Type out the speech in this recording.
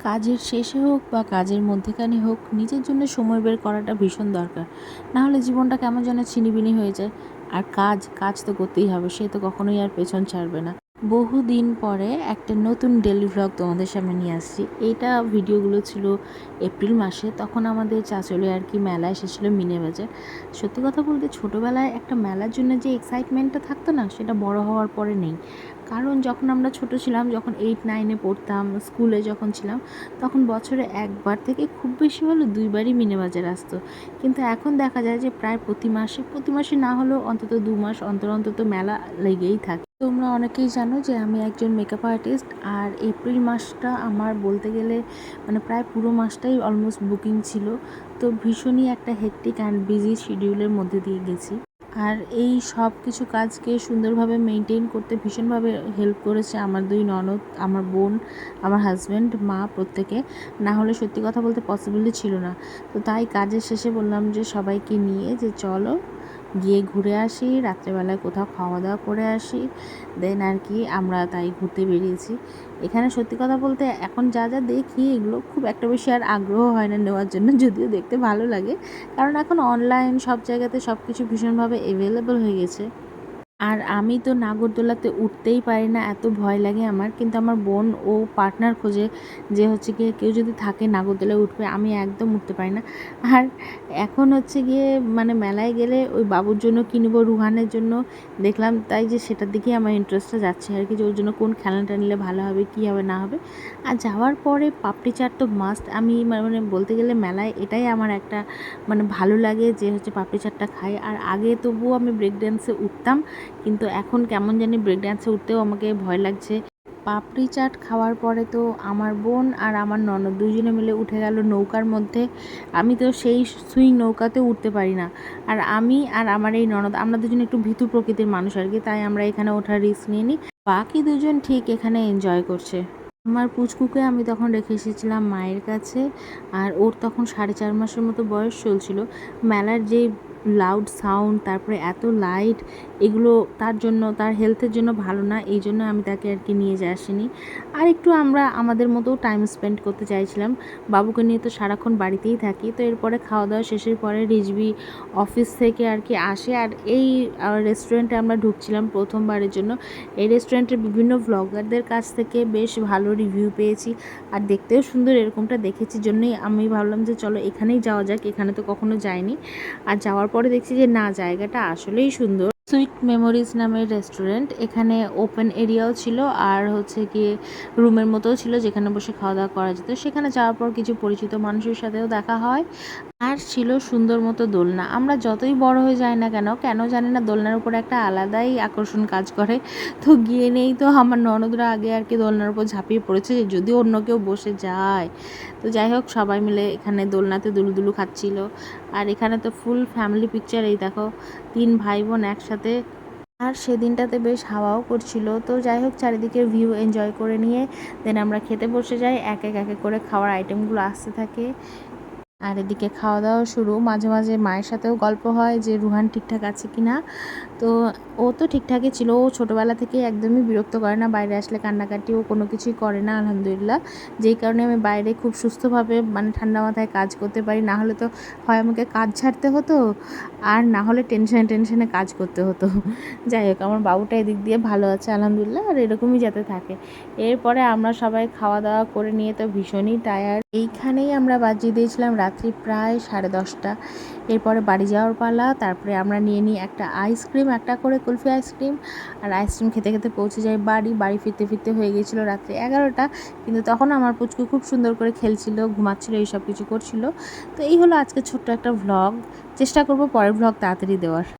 কাজের শেষে হোক বা কাজের মধ্যেখানে হোক নিজের জন্য সময় বের করাটা ভীষণ দরকার। না হলে জীবনটা কেমন যেন ছিনিবিনি হয়ে যায়। আর কাজ তো করতেই হবে, সে তো কখনোই আর পেছন ছাড়বে না। বহুদিন পরে একটা নতুন ডেইলি ভ্লগ তোমাদের সামনে নিয়ে আসছি। এইটা ভিডিওগুলো ছিল এপ্রিল মাসে, তখন আমাদের চাঁচলে আর কি মেলা এসেছিলো মিনে বাজার। সত্যি কথা বলতে ছোটোবেলায় একটা মেলার জন্য যে এক্সাইটমেন্টটা থাকতো না, সেটা বড় হওয়ার পরে নেই। কারণ যখন আমরা ছোট ছিলাম, যখন 8-9-এ পড়তাম, স্কুলে যখন ছিলাম, তখন বছরে একবার থেকে খুব বেশি হলে 2বারই মিনে বাজার আসতো। কিন্তু এখন দেখা যায় যে প্রায় প্রতি মাসে না হলেও অন্তত 2 মাস অন্তর অন্তত মেলা লেগেই থাকে। তোমরা অনেকেই জানো যে আমি একজন মেকআপ আর্টিস্ট, আর এপ্রিল মাসটা আমার বলতে গেলে মানে প্রায় পুরো মাসটাই অলমোস্ট বুকিং ছিল। তো ভীষণই একটা হেক্টিক অ্যান্ড বিজি শিডিউলের মধ্যে দিয়ে গেছি। আর এই সব কিছু কাজকে সুন্দরভাবে মেনটেন করতে ভীষণভাবে হেল্প করেছে আমার 2 ননদ, আমার বোন, আমার হাজব্যান্ড, মা, প্রত্যেকে। না হলে সত্যি কথা বলতে পসিবলই ছিল না। তো তাই কাজের শেষে বললাম যে সবাইকে নিয়ে যে চলো গিয়ে ঘুরে আসি, রাত্রেবেলায় কোথাও খাওয়া দাওয়া করে আসি। দেন আর কি আমরা তাই ঘুরতে বেরিয়েছি। এখানে সত্যি কথা বলতে এখন যা যা দেখি এগুলো খুব একটা বেশি আর আগ্রহ হয় না নেওয়ার জন্য, যদিও দেখতে ভালো লাগে। কারণ এখন অনলাইন সব জায়গাতে সব কিছু ভীষণভাবে অ্যাভেলেবল হয়ে গেছে। আর আমি তো নাগরদোলাতে উঠতেই পারি না, এত ভয় লাগে আমার। কিন্তু আমার বোন ও পার্টনার খোঁজে যে হচ্ছে গিয়ে কেউ যদি থাকে নাগরদোলায় উঠবে, আমি একদম উঠতে পারি না। আর এখন হচ্ছে গিয়ে মানে মেলায় গেলে ওই বাবুর জন্য কিনবো, রুহানের জন্য দেখলাম, তাই যে সেটার দিকেই আমার ইন্টারেস্টটা যাচ্ছে আর কি, যে ওর জন্য কোন খেলনাটা নিলে ভালো হবে, কী হবে না হবে। আর যাওয়ার পরে পাপড়ি চাট তো মাস্ট। আমি মানে বলতে গেলে মেলায় এটাই আমার একটা মানে ভালো লাগে যে হচ্ছে পাপড়ি চাটটা খাই। আর আগে তবুও আমি ব্রেক ড্যান্সে উঠতাম, কিন্তু এখন কেমন জানি ব্রেক ড্যান্সে উঠতেও আমাকে ভয় লাগছে। পাপড়ি চাট খাওয়ার পরে তো আমার বোন আর আমার ননদ দুজনে মিলে উঠে গেল নৌকার মধ্যে। আমি তো সেই সুইং নৌকাতেও উঠতে পারি না। আর আমি আর আমার এই ননদ, আমরা দুজন একটু ভীতু প্রকৃতির মানুষ আর কি, তাই আমরা এখানে ওঠার রিস্ক নিয়ে নিই। বাকি দুজন ঠিক এখানে এনজয় করছে। আমার পুচকুকে আমি তখন রেখে এসেছিলাম মায়ের কাছে। আর ওর তখন 4.5 মাসের মতো বয়স চলছিল। মেলার যে লাউড সাউন্ড, তারপরে এত লাইট, এগুলো তার জন্য, তার হেলথের জন্য ভালো না, এই জন্য আমি তাকে আর কি নিয়ে আসিনি। আর একটু আমরা আমাদের মতো টাইম স্পেন্ড করতে চাইছিলাম। বাবুকে নিয়ে তো সারাক্ষণ বাড়িতেই থাকি। তো এরপরে খাওয়া দাওয়া শেষের পরে রিজভি অফিস থেকে আর কি আসে, আর এই রেস্টুরেন্টে আমরা ঢুকছিলাম প্রথমবারের জন্য। এই রেস্টুরেন্টের বিভিন্ন ভ্লগারদের কাছ থেকে বেশ ভালো রিভিউ পেয়েছি, আর দেখতেও সুন্দর, এরকমটা দেখেছি জন্যই আমি ভাবলাম যে চলো এখানেই যাওয়া যাক, এখানে তো কখনো যাইনি। আর যাওয়ার পরে দেখছি যে না, জায়গাটা আসলেই সুন্দর। সুইট মেমোরিজ নামের রেস্টুরেন্ট, এখানে ওপেন এরিয়াও ছিল, আর হচ্ছে গিয়ে রুমের মতোও ছিল যেখানে বসে খাওয়া দাওয়া করা যেত। সেখানে যাওয়ার পর কিছু পরিচিত মানুষের সাথেও দেখা হয়। আর ছিল সুন্দর মতো দোলনা। আমরা যতই বড় হয়ে যাই না কেন, কেন জানি না দোলনার উপরে একটা আলাদাই আকর্ষণ কাজ করে। তো গিয়ে নেই তো আমার ননদরা আগে আর কি দোলনার উপর ঝাঁপিয়ে পড়েছে যে যদি অন্য কেউ বসে যায়। তো যাই হোক, সবাই মিলে এখানে দোলনাতে দুলুদুলু খাচ্ছিল। আর এখানে তো ফুল ফ্যামিলি পিকচার, এই দেখো 3 ভাই বোন একসাথে। আর সেদিনটাতে বেশ হাওয়াও করছিল। তো যাই হোক, চারিদিকে ভিউ এনজয় করে নিয়ে দেন আমরা খেতে বসে যাই। এক এক করে খাওয়ার আইটেমগুলো আসতে থাকে। আর এদিকে খাওয়া দাওয়া শুরু। মাঝে মাঝে মায়ের সাথেও গল্প হয় যে রুহান ঠিকঠাক আছে কি না। তো ও তো ঠিকঠাকই ছিল। ও ছোটোবেলা থেকে একদমই বিরক্ত করে না, বাইরে আসলে কান্নাকাটি ও কোনো কিছুই করে না আলহামদুলিল্লাহ। যেই কারণে আমি বাইরে খুব সুস্থভাবে মানে ঠান্ডা মাথায় কাজ করতে পারি। না হলে তো হয় আমাকে কাজ ছাড়তে হতো, আর না হলে টেনশনে কাজ করতে হতো। যাই হোক, আমার বাবুটা এদিক দিয়ে ভালো আছে আলহামদুলিল্লাহ, আর এরকমই যাতে থাকে। এরপরে আমরা সবাই খাওয়া দাওয়া করে নিয়ে তো ভীষণই টায়ার্ড। এইখানেই আমরা বাজিয়ে দিয়েছিলাম রাত্রি প্রায় 10:30। এরপরে বাড়ি যাওয়ার পালা। তারপরে আমরা নিয়ে নিই একটা আইসক্রিম, একটা করে কুলফি আইসক্রিম। আর আইসক্রিম খেতে খেতে পৌঁছে যাই বাড়ি ফিরতে ফিরতে হয়ে গেছিলো রাত্রি 11টা। কিন্তু তখন আমার পুচকু খুব সুন্দর করে খেলছিল, ঘুমাচ্ছিল, এইসব কিছু করছিল। তো এই হলো আজকে ছোট্ট একটা ভ্লগ। চেষ্টা করব পরের ভ্লগ তাড়াতাড়ি দেওয়ার।